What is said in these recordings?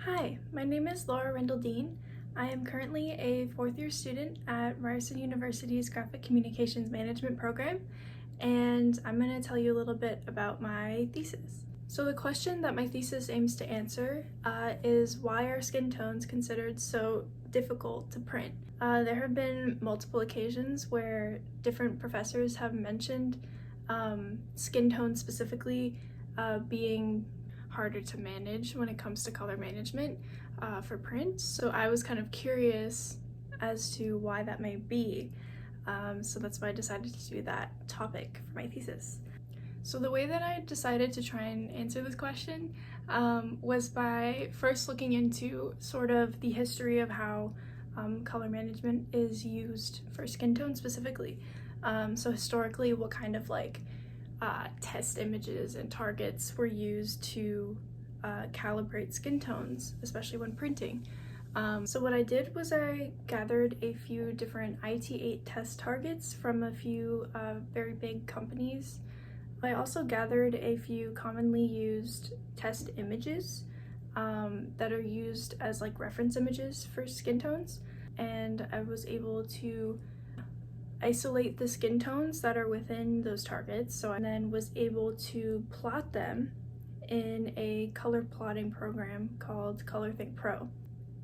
Hi, my name is Laura Rendell-Dean. I am currently a fourth-year student at Ryerson University's Graphic Communications Management program, and I'm going to tell you a little bit about my thesis. So the question that my thesis aims to answer is why are skin tones considered so difficult to print? There have been multiple occasions where different professors have mentioned skin tones specifically being harder to manage when it comes to color management for print. So I was kind of curious as to why that may be. So that's why I decided to do that topic for my thesis. So the way that I decided to try and answer this question was by first looking into sort of the history of how color management is used for skin tone specifically. So historically, what kind of test images and targets were used to calibrate skin tones, especially when printing. So what I did was I gathered a few different IT8 test targets from a few very big companies. I also gathered a few commonly used test images that are used as reference images for skin tones, and I was able to isolate the skin tones that are within those targets. So I then was able to plot them in a color plotting program called ColorThink Pro.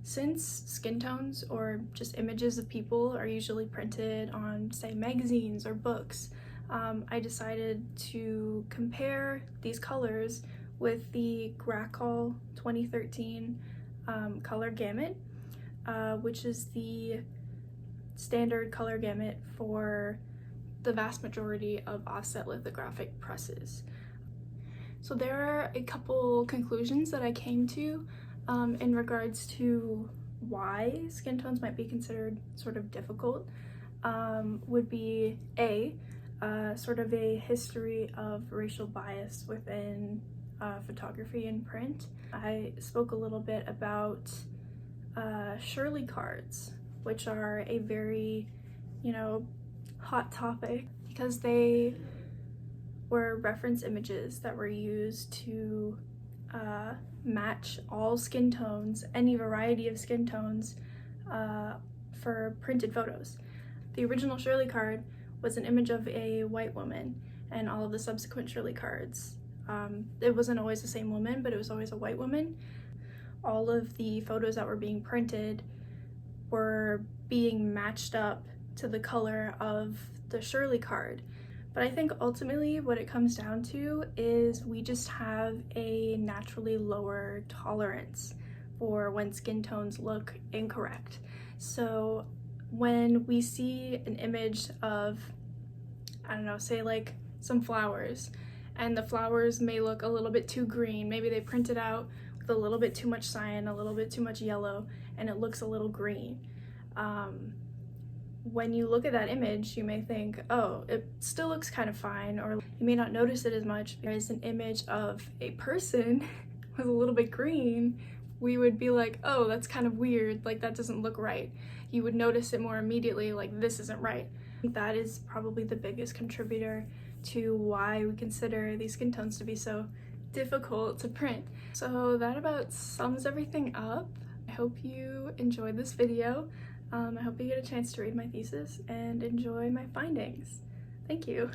Since skin tones or just images of people are usually printed on, say, magazines or books, I decided to compare these colors with the Gracol 2013 color gamut, which is the standard color gamut for the vast majority of offset lithographic presses. So there are a couple conclusions that I came to in regards to why skin tones might be considered sort of difficult. Would be sort of a history of racial bias within photography and print. I spoke a little bit about Shirley cards, which are a very, hot topic because they were reference images that were used to match all skin tones, any variety of skin tones, for printed photos. The original Shirley card was an image of a white woman, and all of the subsequent Shirley cards, it wasn't always the same woman, but it was always a white woman. All of the photos that were being printed were being matched up to the color of the Shirley card. But I think ultimately what it comes down to is we just have a naturally lower tolerance for when skin tones look incorrect. So when we see an image of, say some flowers, and the flowers may look a little bit too green, maybe they printed out with a little bit too much cyan, a little bit too much yellow, and it looks a little green. When you look at that image, you may think, oh, it still looks kind of fine, or you may not notice it as much. There's an image of a person with a little bit green, we would be like, oh, that's kind of weird, that doesn't look right. You would notice it more immediately, this isn't right. I think that is probably the biggest contributor to why we consider these skin tones to be so difficult to print. So that about sums everything up. I hope you enjoyed this video. I hope you get a chance to read my thesis and enjoy my findings. Thank you.